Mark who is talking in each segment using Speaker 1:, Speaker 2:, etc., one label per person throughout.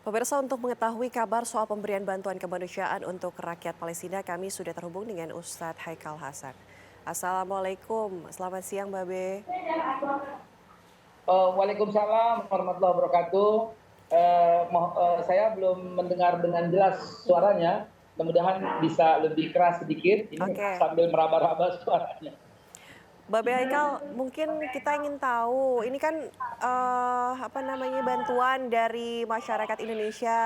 Speaker 1: Pemirsa, untuk mengetahui kabar soal pemberian bantuan kemanusiaan untuk rakyat Palestina, kami sudah terhubung dengan Ustadz Haikal Hasan. Assalamualaikum, selamat siang Mbak Be.
Speaker 2: Waalaikumsalam warahmatullahi wabarakatuh. Saya belum mendengar dengan jelas suaranya. Mudah-mudahan bisa lebih keras sedikit. Ini
Speaker 1: Oke,
Speaker 2: sambil meraba-raba suaranya.
Speaker 1: Mbak Be Haikal, mungkin kita ingin tahu, ini kan bantuan dari masyarakat Indonesia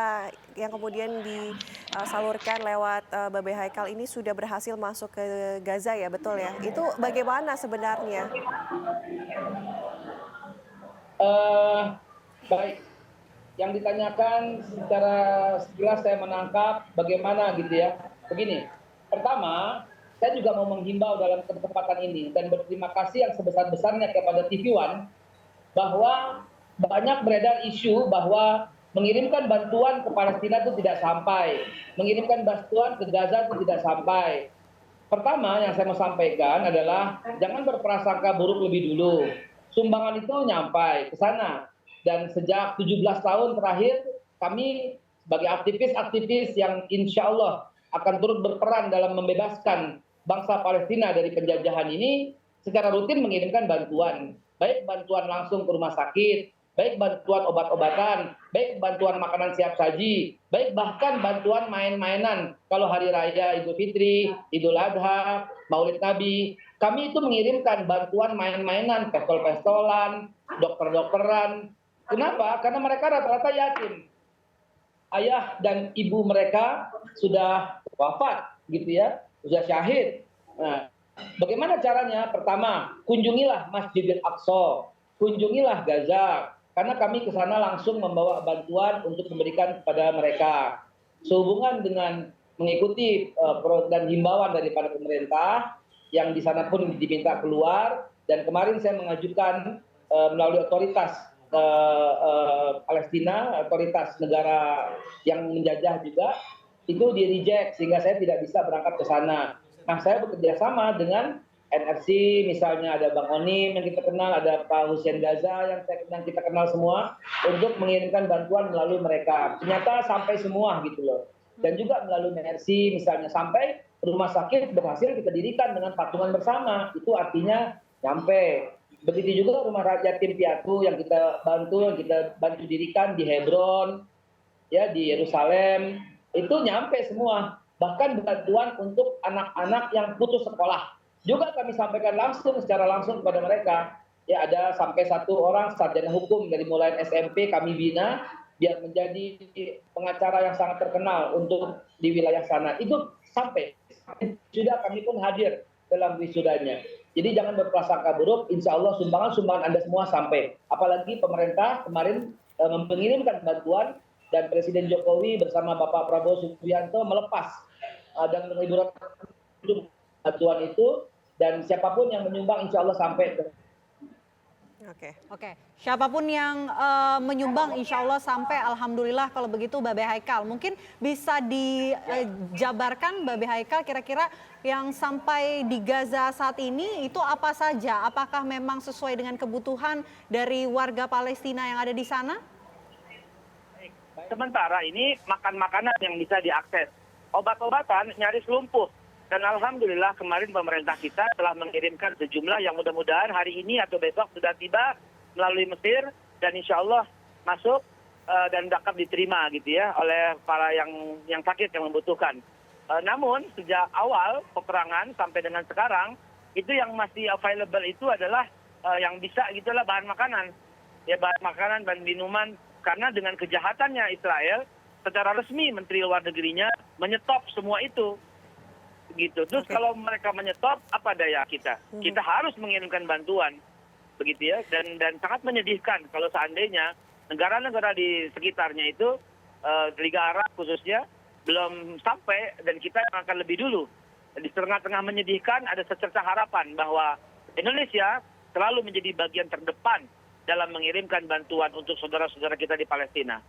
Speaker 1: yang kemudian disalurkan lewat Mbak Be Haikal ini sudah berhasil masuk ke Gaza ya, betul ya? Itu bagaimana sebenarnya?
Speaker 2: Eh, Baik, yang ditanyakan secara sekilas saya menangkap bagaimana gitu ya. Begini, pertama, saya juga mau menghimbau dalam kesempatan ini dan berterima kasih yang sebesar-besarnya kepada TV One bahwa banyak beredar isu bahwa mengirimkan bantuan ke Palestina itu tidak sampai, mengirimkan bantuan ke Gaza itu tidak sampai. Pertama yang saya mau sampaikan adalah jangan berprasangka buruk lebih dulu. Sumbangan itu nyampai ke sana. Dan sejak 17 tahun terakhir kami sebagai aktivis-aktivis yang insya Allah akan turut berperan dalam membebaskan bangsa Palestina dari penjajahan ini secara rutin mengirimkan bantuan. Baik bantuan langsung ke rumah sakit, baik bantuan obat-obatan, baik bantuan makanan siap saji, baik bahkan bantuan main-mainan. Kalau hari raya Idul Fitri, Idul Adha, Maulid Nabi, kami itu mengirimkan bantuan main-mainan, pistol-pistolan, dokter-dokteran. Kenapa? Karena mereka rata-rata yatim. Ayah dan ibu mereka sudah wafat, gitu ya, sudah syahid. Nah, bagaimana caranya? Pertama, kunjungilah Masjidil Aqsa, kunjungilah Gaza, karena kami ke sana langsung membawa bantuan untuk memberikan kepada mereka. Sehubungan dengan mengikuti dan himbauan daripada pemerintah, yang di sana pun diminta keluar, dan kemarin saya mengajukan melalui otoritas Palestina, otoritas negara yang menjajah juga, itu di reject sehingga saya tidak bisa berangkat ke sana. Nah, saya bekerja sama dengan NRC, misalnya ada Bang Onim yang kita kenal, ada Pak Hussein Gaza yang kita kenal semua, untuk mengirimkan bantuan melalui mereka. Ternyata sampai semua gitu loh. Dan juga melalui NRC misalnya sampai rumah sakit berhasil kita dirikan dengan patungan bersama. Itu artinya nyampe. Begitu juga rumah yatim piatu yang kita bantu dirikan di Hebron, ya di Yerusalem, itu nyampe semua. Bahkan bantuan untuk anak-anak yang putus sekolah juga kami sampaikan secara langsung kepada mereka. Ya, ada sampai 1 orang sarjana hukum dari mulai SMP kami bina biar menjadi pengacara yang sangat terkenal untuk di wilayah sana. Itu sampai sudah kami pun hadir dalam wisudanya. Jadi jangan berprasangka buruk, insya Allah sumbangan-sumbangan Anda semua sampai. Apalagi pemerintah kemarin mengirimkan bantuan dan Presiden Jokowi bersama Bapak Prabowo Subianto melepas dan menghiburkan bantuan itu, dan siapapun yang menyumbang insya Allah sampai ke.
Speaker 3: Oke. Siapapun yang menyumbang insya Allah sampai, alhamdulillah kalau begitu Babe Haikal. Mungkin bisa dijabarkan Babe Haikal kira-kira yang sampai di Gaza saat ini itu apa saja? Apakah memang sesuai dengan kebutuhan dari warga Palestina yang ada di sana?
Speaker 4: Sementara ini makanan yang bisa diakses. Obat-obatan nyaris lumpuh. Dan alhamdulillah kemarin pemerintah kita telah mengirimkan sejumlah yang mudah-mudahan hari ini atau besok sudah tiba melalui Mesir dan insya Allah masuk dan dapat diterima gitu ya oleh para yang sakit yang membutuhkan. Namun sejak awal peperangan sampai dengan sekarang itu yang masih available itu adalah yang bisa gitulah bahan makanan. Ya, bahan makanan dan minuman, karena dengan kejahatannya Israel secara resmi Menteri Luar Negerinya menyetop semua itu. Gitu. Terus kalau mereka menyetop, apa daya kita? Kita harus mengirimkan bantuan, begitu ya. Dan sangat menyedihkan kalau seandainya negara-negara di sekitarnya itu, Liga Arab khususnya, belum sampai dan kita yang akan lebih dulu. Di tengah-tengah menyedihkan ada secerca harapan bahwa Indonesia selalu menjadi bagian terdepan dalam mengirimkan bantuan untuk saudara-saudara kita di Palestina.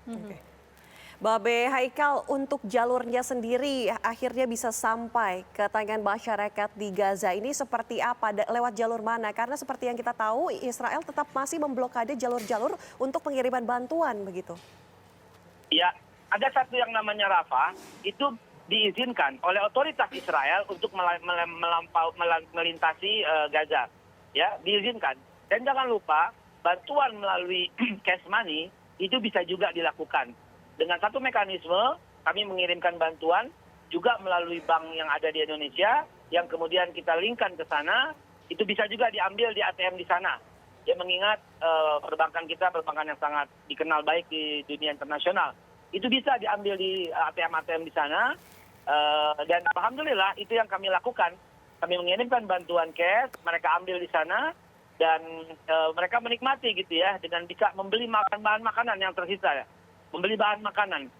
Speaker 1: Babe Haikal, untuk jalurnya sendiri akhirnya bisa sampai ke tangan masyarakat di Gaza ini seperti apa? Lewat jalur mana? Karena seperti yang kita tahu Israel tetap masih memblokade jalur-jalur untuk pengiriman bantuan begitu.
Speaker 4: Ya, ada satu yang namanya Rafah, itu diizinkan oleh otoritas Israel untuk melintasi Gaza. Ya, diizinkan. Dan jangan lupa, bantuan melalui cash money itu bisa juga dilakukan. Dengan satu mekanisme, kami mengirimkan bantuan juga melalui bank yang ada di Indonesia, yang kemudian kita linkkan ke sana, itu bisa juga diambil di ATM di sana. Ya, mengingat perbankan kita perbankan yang sangat dikenal baik di dunia internasional. Itu bisa diambil di ATM-ATM di sana, dan alhamdulillah itu yang kami lakukan. Kami mengirimkan bantuan cash, mereka ambil di sana, dan mereka menikmati gitu ya, dengan bisa membeli bahan makanan yang tersisa ya, membeli bahan makanan.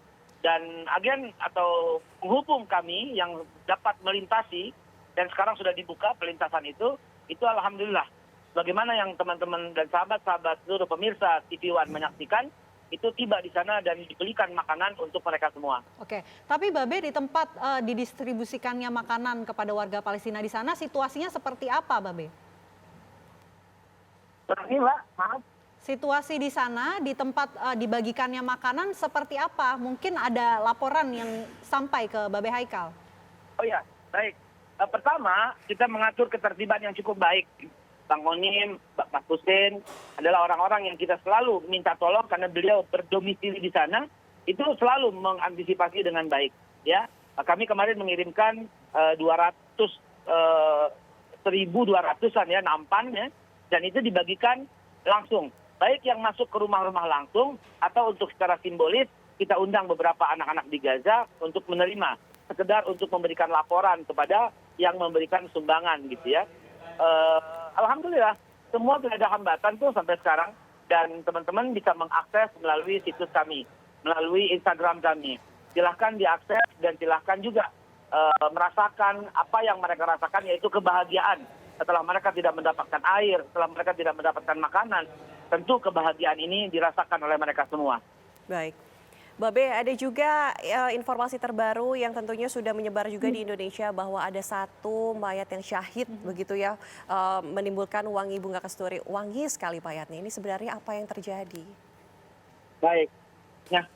Speaker 4: Dan agen atau penghubung kami yang dapat melintasi, dan sekarang sudah dibuka pelintasan itu alhamdulillah. Bagaimana yang teman-teman dan sahabat-sahabat seluruh pemirsa TV One menyaksikan, itu tiba di sana dan dibelikan makanan untuk mereka semua.
Speaker 3: Oke, tapi Babe di tempat didistribusikannya makanan kepada warga Palestina di sana situasinya seperti apa, Babe?
Speaker 4: Inilah, maaf.
Speaker 3: Situasi di sana di tempat dibagikannya makanan seperti apa? Mungkin ada laporan yang sampai ke Babe Haikal.
Speaker 4: Oh ya, baik. Pertama, kita mengatur ketertiban yang cukup baik. Bang Onim, Mas Hussein adalah orang-orang yang kita selalu minta tolong karena beliau berdomisili di sana, itu selalu mengantisipasi dengan baik. Ya, kami kemarin mengirimkan 1.200-an ya nampan ya, dan itu dibagikan langsung. Baik yang masuk ke rumah-rumah langsung atau untuk secara simbolis kita undang beberapa anak-anak di Gaza untuk menerima, sekedar untuk memberikan laporan kepada yang memberikan sumbangan gitu ya. Alhamdulillah semua tidak ada hambatan tuh sampai sekarang, dan teman-teman bisa mengakses melalui situs kami, melalui Instagram kami. Silahkan diakses dan silahkan juga merasakan apa yang mereka rasakan, yaitu kebahagiaan setelah mereka tidak mendapatkan air, setelah mereka tidak mendapatkan makanan. Tentu kebahagiaan ini dirasakan oleh mereka semua.
Speaker 1: Baik. Babe, ada juga informasi terbaru yang tentunya sudah menyebar juga di Indonesia bahwa ada satu mayat yang syahid begitu ya, menimbulkan wangi bunga kasturi. Wangi sekali mayatnya. Ini sebenarnya apa yang terjadi?
Speaker 4: Baik. Nah,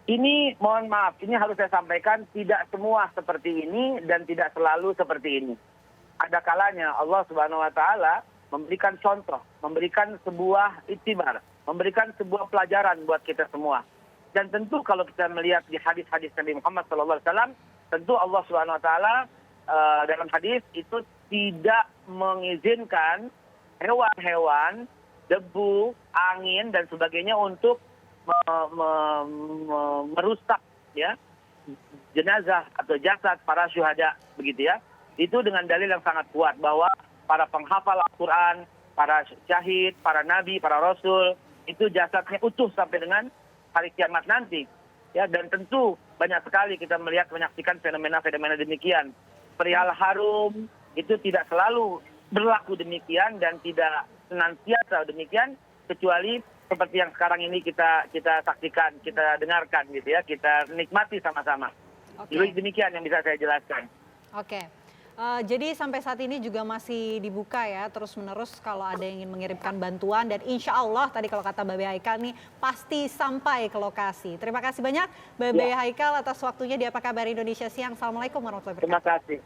Speaker 4: ini mohon maaf, ini harus saya sampaikan, tidak semua seperti ini dan tidak selalu seperti ini. Ada kalanya Allah Subhanahu wa taala memberikan contoh, memberikan sebuah iktibar, memberikan sebuah pelajaran buat kita semua. Dan tentu kalau kita melihat di hadis-hadis Nabi Muhammad SAW, tentu Allah Subhanahu wa taala dalam hadis itu tidak mengizinkan hewan-hewan, debu, angin dan sebagainya untuk merusak ya jenazah atau jasad para syuhada begitu ya. Itu dengan dalil yang sangat kuat bahwa para penghafal Al-Quran, para syahid, para nabi, para rasul, itu jasadnya utuh sampai dengan hari kiamat nanti. Ya, dan tentu banyak sekali kita melihat, menyaksikan fenomena-fenomena demikian. Perihal harum itu tidak selalu berlaku demikian dan tidak senantiasa demikian, kecuali seperti yang sekarang ini kita saksikan, kita dengarkan gitu ya, kita nikmati sama-sama. Jadi demikian yang bisa saya jelaskan.
Speaker 3: Oke. Jadi sampai saat ini juga masih dibuka ya terus-menerus kalau ada yang ingin mengirimkan bantuan, dan insya Allah tadi kalau kata Babe Haikal nih pasti sampai ke lokasi. Terima kasih banyak Babe Haikal atas waktunya di Apa Kabar Indonesia Siang. Assalamualaikum warahmatullahi wabarakatuh.
Speaker 4: Terima kasih.